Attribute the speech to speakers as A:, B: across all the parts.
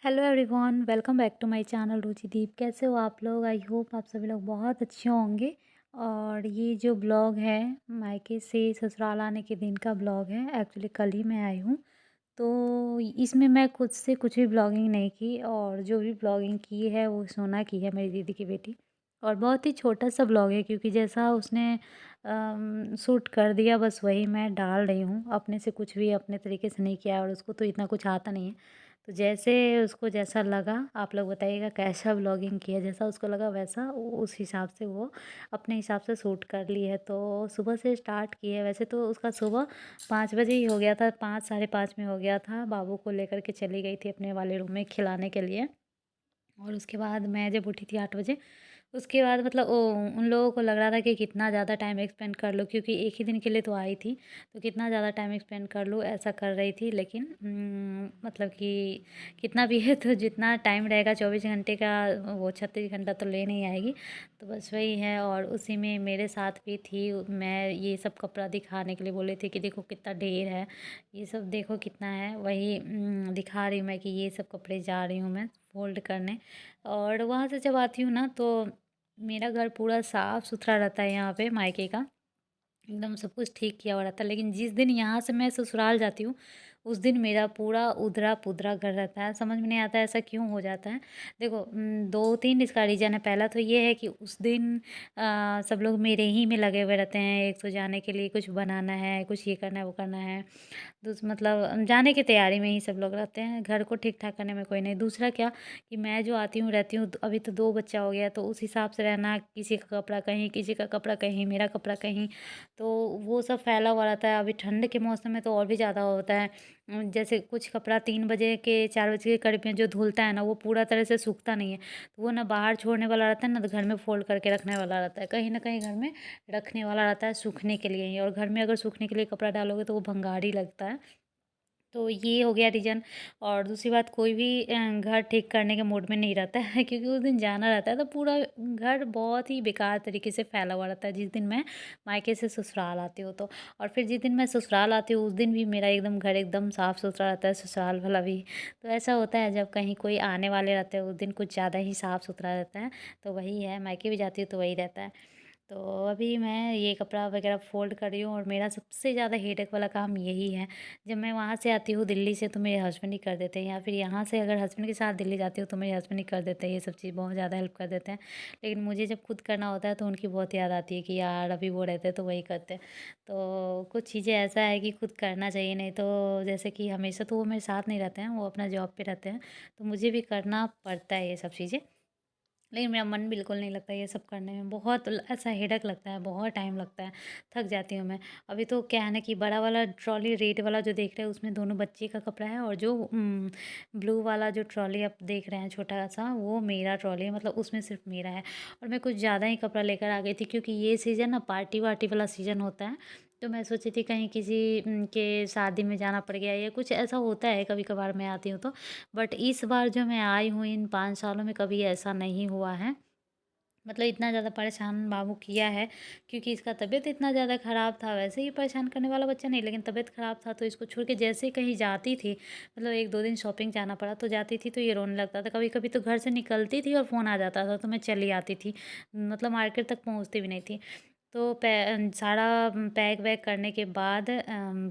A: Hello everyone, welcome back to my channel Ruchideep. कैसे हो आप लोग? आई होप आप सभी लोग बहुत अच्छे होंगे। और ये जो ब्लॉग है मायके से ससुराल आने के दिन का ब्लॉग है। एक्चुअली कल ही मैं आई हूँ, तो इसमें मैं खुद से कुछ भी ब्लॉगिंग नहीं की, और जो भी ब्लॉगिंग की है वो सोना की है, मेरी दीदी की बेटी। और बहुत ही छोटा सा ब्लॉग है, क्योंकि जैसा उसने शूट कर दिया बस वही मैं डाल रही हूँ। अपने से कुछ भी अपने तरीके से नहीं किया, और उसको तो इतना कुछ आता नहीं है। तो जैसे उसको जैसा लगा आप लोग बताइएगा कैसा ब्लॉगिंग किया, जैसा उसको लगा वैसा उस हिसाब से वो अपने हिसाब से शूट कर ली है। तो सुबह से स्टार्ट की है। वैसे तो उसका सुबह 5 बजे ही हो गया था, 5 साढ़े 5 में हो गया था। बाबू को लेकर के चली गई थी अपने वाले रूम में खिलाने के लिए। और उसके बाद मैं जब उठी थी 8 बजे, उसके बाद मतलब उन लोगों को लग रहा था कि कितना ज़्यादा टाइम एक्सपेंड कर लूँ, क्योंकि एक ही दिन के लिए तो आई थी, तो कितना ज़्यादा टाइम एक्सपेंड कर लूँ ऐसा कर रही थी। लेकिन मतलब कि कितना भी है तो जितना टाइम रहेगा 24 घंटे का, वो 36 घंटा तो ले नहीं आएगी। तो बस वही है। और उसी में मेरे साथ भी थी। मैं ये सब कपड़ा दिखाने के लिए बोले थे कि देखो कितना ढेर है, ये सब देखो कितना है। वही दिखा रही हूँ मैं कि ये सब कपड़े जा रही हूँ मैं फोल्ड करने। और वहाँ से जब आती हूँ ना, तो मेरा घर पूरा साफ़ सुथरा रहता है यहाँ पे मायके का। एकदम सब कुछ ठीक किया हुआ रहता है। लेकिन जिस दिन यहाँ से मैं ससुराल जाती हूँ, उस दिन मेरा पूरा उधरा-पुधरा घर रहता है। समझ में नहीं आता ऐसा क्यों हो जाता है। देखो 2-3 इसका रीज़न है। पहला तो ये है कि उस दिन सब लोग मेरे ही में लगे हुए रहते हैं। एक तो जाने के लिए कुछ बनाना है, कुछ ये करना है, वो करना है। मतलब जाने की तैयारी में ही सब लोग रहते हैं, घर को ठीक-ठाक करने में कोई नहीं। दूसरा क्या कि मैं जो आती हूँ, रहती हूँ, अभी तो 2 बच्चा हो गया, तो उस हिसाब से रहना, किसी का कपड़ा कहीं, किसी का कपड़ा कहीं, मेरा कपड़ा कहीं, तो वो सब फैला हुआ रहता है। अभी ठंड के मौसम में तो और भी ज़्यादा होता है। जैसे कुछ कपड़ा 3 बजे के 4 बजे के करीब में जो धुलता है ना, वो पूरा तरह से सूखता नहीं है। तो वो ना बाहर छोड़ने वाला रहता है, ना तो घर में फ़ोल्ड करके रखने वाला रहता है। कहीं न कहीं घर में रखने वाला रहता है सूखने के लिए ही, और घर में अगर सूखने के लिए कपड़ा डालोगे तो वो भंगार ही लगता है। तो ये हो गया रीज़न। और दूसरी बात, कोई भी घर ठीक करने के मूड में नहीं रहता है क्योंकि उस दिन जाना रहता है, तो पूरा घर बहुत ही बेकार तरीके से फैला हुआ रहता है जिस दिन मैं मायके से ससुराल आती हूँ तो। और फिर जिस दिन मैं ससुराल आती हूँ उस दिन भी मेरा एकदम घर एकदम साफ़ सुथरा रहता है, ससुराल वाला भी। तो ऐसा होता है जब कहीं कोई आने वाले रहते हैं उस दिन कुछ ज़्यादा ही साफ़ सुथरा रहता है। तो वही है, मायके भी जाती हूँ तो वही रहता है। तो अभी मैं ये कपड़ा वगैरह फ़ोल्ड कर रही हूँ, और मेरा सबसे ज़्यादा हेडेक वाला काम यही है। जब मैं वहाँ से आती हूँ दिल्ली से, तो मेरे हस्बैंड ही कर देते हैं, या फिर यहाँ से अगर हस्बैंड के साथ दिल्ली जाती हूँ तो मेरे हस्बैंड ही कर देते हैं। ये सब चीज़ बहुत ज़्यादा हेल्प कर देते हैं। लेकिन मुझे जब खुद करना होता है तो उनकी बहुत याद आती है कि यार अभी वो रहते तो वही करते। तो कुछ चीज़ें ऐसा है कि खुद करना चाहिए, नहीं तो जैसे कि हमेशा तो वो मेरे साथ नहीं रहते हैं, वो अपना जॉब पे रहते हैं, तो मुझे भी करना पड़ता है ये सब चीज़ें। लेकिन मेरा मन बिल्कुल नहीं लगता ये सब करने में, बहुत ऐसा हेडेक लगता है, बहुत टाइम लगता है, थक जाती हूँ मैं। अभी तो क्या है ना कि बड़ा वाला ट्रॉली रेड वाला जो देख रहे हैं उसमें दोनों बच्चे का कपड़ा है, और जो ब्लू वाला जो ट्रॉली आप देख रहे हैं छोटा सा, वो मेरा ट्रॉली है, मतलब उसमें सिर्फ मेरा है। और मैं कुछ ज़्यादा ही कपड़ा लेकर आ गई थी, क्योंकि ये सीज़न ना पार्टी वार्टी वाला सीज़न होता है। तो मैं सोची थी कहीं किसी के शादी में जाना पड़ गया या कुछ ऐसा होता है, कभी कभार मैं आती हूँ तो। बट इस बार जो मैं आई हूँ इन 5 सालों में कभी ऐसा नहीं हुआ है। मतलब इतना ज़्यादा परेशान बाबू किया है, क्योंकि इसका तबीयत इतना ज़्यादा ख़राब था। वैसे ये परेशान करने वाला बच्चा नहीं, लेकिन तबीयत ख़राब था तो इसको छोड़ के जैसे ही कहीं जाती थी, मतलब 1-2 दिन शॉपिंग जाना पड़ा तो जाती थी, तो ये रोने लगता था। कभी-कभी तो घर से निकलती थी और फ़ोन आ जाता था तो मैं चली आती थी। मतलब मार्केट तक पहुँचती भी नहीं थी। तो सारा पैक-वैक करने के बाद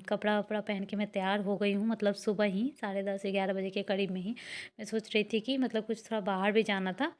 A: कपड़ा-वपड़ा पहन के मैं तैयार हो गई हूँ, मतलब सुबह ही 10:30-11 बजे के करीब में ही। मैं सोच रही थी कि मतलब कुछ थोड़ा बाहर भी जाना था,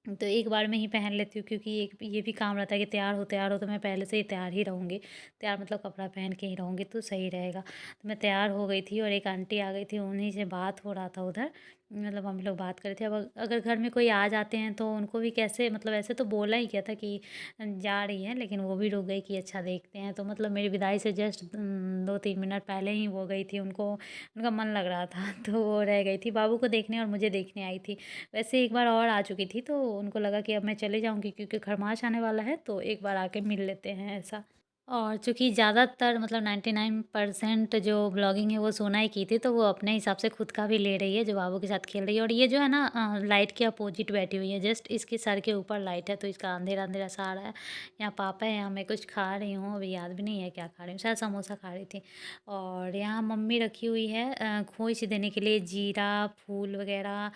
A: तो एक बार में ही पहन लेती हूँ, क्योंकि एक ये भी काम रहता है कि तैयार हो तो मैं पहले से ही तैयार ही रहूँगी। तैयार मतलब कपड़ा पहन के ही रहूँगी तो सही रहेगा। तो मैं तैयार हो गई थी और एक आंटी आ गई थी, उन्हीं से बात हो रहा था उधर। मतलब हम लोग बात कर रहे थे। अब अगर घर में कोई आ जाते हैं तो उनको भी कैसे, मतलब ऐसे तो बोला ही किया था कि जा रही है, लेकिन वो भी रुक गई कि अच्छा देखते हैं। तो मतलब मेरी विदाई से जस्ट 2-3 मिनट पहले ही वो गई थी, उनको उनका मन लग रहा था तो वो रह गई थी, बाबू को देखने और मुझे देखने आई थी। वैसे एक बार और आ चुकी थी, तो उनको लगा कि अब मैं चले जाऊँगी क्योंकि खरमास आने वाला है, तो एक बार आके मिल लेते हैं ऐसा। और चूँकि ज़्यादातर मतलब 99% जो ब्लॉगिंग है वो सोना ही की थी, तो वो अपने हिसाब से खुद का भी ले रही है, जो बाबू के साथ खेल रही है। और ये जो है ना लाइट के अपोज़िट बैठी हुई है, जस्ट इसके सर के ऊपर लाइट है, तो इसका अंधेरा-अंधेरा सा आ रहा है। यहाँ पापा है, यहाँ मैं कुछ खा रही हूँ, अभी याद भी नहीं है क्या खा रही हूँ, शायद समोसा खा रही थी। और यहाँ मम्मी रखी हुई है खोइच देने के लिए जीरा, फूल वगैरह,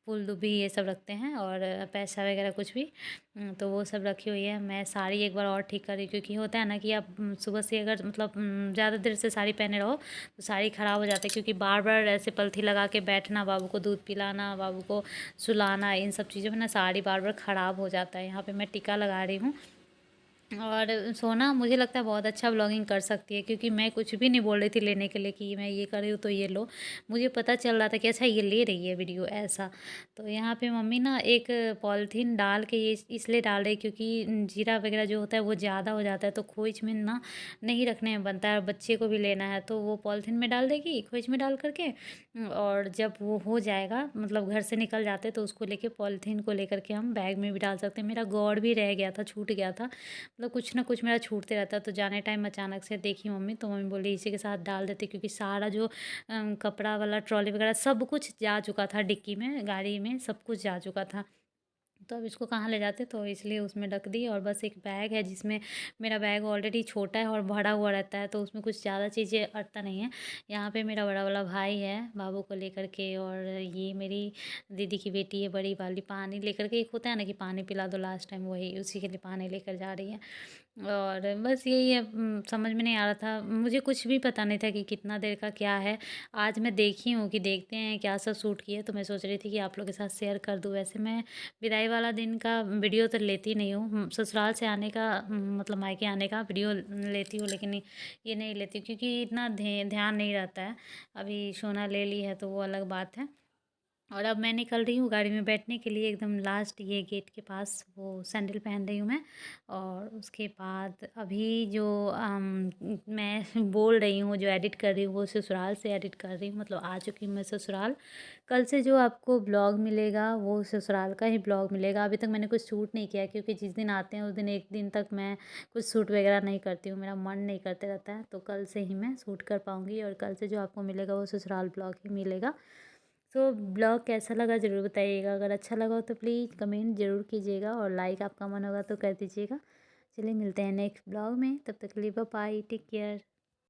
A: फूल-दुबी ये सब रखते हैं, और पैसा वगैरह कुछ भी। तो वो सब रखी हुई है। मैं साड़ी एक बार और ठीक कर रही हूँ, क्योंकि होता है ना कि आप सुबह से अगर मतलब ज़्यादा देर से साड़ी पहने रहो तो साड़ी ख़राब हो जाती है, क्योंकि बार बार ऐसे पलथी लगा के बैठना, बाबू को दूध पिलाना, बाबू को सुलाना, इन सब चीज़ों में ना साड़ी बार बार ख़राब हो जाता है। यहाँ पे मैं टीका लगा रही हूँ। और सोना मुझे लगता है बहुत अच्छा व्लॉगिंग कर सकती है, क्योंकि मैं कुछ भी नहीं बोल रही थी लेने के लिए कि मैं ये कर रही हूँ तो ये लो। मुझे पता चल रहा था कि अच्छा ये ले रही है वीडियो ऐसा। तो यहाँ पे मम्मी ना एक पॉलीथीन डाल के ये इसलिए डाल रही, क्योंकि जीरा वगैरह जो होता है वो ज़्यादा हो जाता है, तो खोइच में ना नहीं रखने में बनता है, और बच्चे को भी लेना है तो वो पॉलीथीन में डाल देगी, खोइच में डाल करके। और जब वो हो जाएगा, मतलब घर से निकल जाते तो उसको लेके पॉलीथीन को लेकर के हम बैग में भी डाल सकते हैं। मेरा गौर भी रह गया था, छूट गया था, मतलब कुछ ना कुछ मेरा छूटते रहता है। तो जाने टाइम अचानक से देखी मम्मी, तो मम्मी बोली इसी के साथ डाल देते, क्योंकि सारा जो कपड़ा वाला ट्रॉली वगैरह सब कुछ जा चुका था, डिक्की में गाड़ी में सब कुछ जा चुका था। तो अब इसको कहाँ ले जाते, तो इसलिए उसमें रख दी। और बस एक बैग है, जिसमें मेरा बैग ऑलरेडी छोटा है और भरा हुआ रहता है, तो उसमें कुछ ज़्यादा चीज़ें अटता नहीं है। यहाँ पे मेरा बड़ा वाला भाई है बाबू को लेकर के, और ये मेरी दीदी की बेटी है बड़ी वाली, पानी लेकर के। एक होता है ना कि पानी पिला दो लास्ट टाइम, वही उसी के लिए पानी लेकर जा रही है। और बस यही है, समझ में नहीं आ रहा था, मुझे कुछ भी पता नहीं था कि कितना देर का क्या है। आज मैं देखी हूँ कि देखते हैं क्या सब शूट किए, तो मैं सोच रही थी कि आप लोग के साथ शेयर कर दूँ। वैसे मैं विदाई वाला दिन का वीडियो तो लेती नहीं हूँ, ससुराल से आने का मतलब मायके आने का वीडियो लेती हूँ, लेकिन ये नहीं लेती, क्योंकि इतना ध्यान नहीं रहता है। अभी सोना ले ली है तो वो अलग बात है। और अब मैं निकल रही हूँ गाड़ी में बैठने के लिए, एकदम लास्ट ये गेट के पास वो सैंडल पहन रही हूँ मैं। और उसके बाद अभी जो मैं बोल रही हूँ, जो एडिट कर रही हूँ, वो ससुराल से एडिट कर रही हूँ, मतलब आ चुकी हूँ मैं ससुराल। कल से जो आपको ब्लॉग मिलेगा वो ससुराल का ही ब्लॉग मिलेगा। अभी तक मैंने कुछ शूट नहीं किया, क्योंकि जिस दिन आते हैं उस दिन एक दिन तक मैं कुछ शूट वगैरह नहीं करती हूँ, मेरा मन नहीं करते रहता है। तो कल से ही मैं शूट कर पाऊँगी, और कल से जो आपको मिलेगा वो ससुराल ब्लॉग ही मिलेगा। तो ब्लॉग कैसा लगा ज़रूर बताइएगा, अगर अच्छा लगा हो तो प्लीज़ कमेंट ज़रूर कीजिएगा, और लाइक आपका मन होगा तो कर दीजिएगा। चलिए मिलते हैं नेक्स्ट ब्लॉग में, तब तक के लिए बाय बाय, टेक केयर।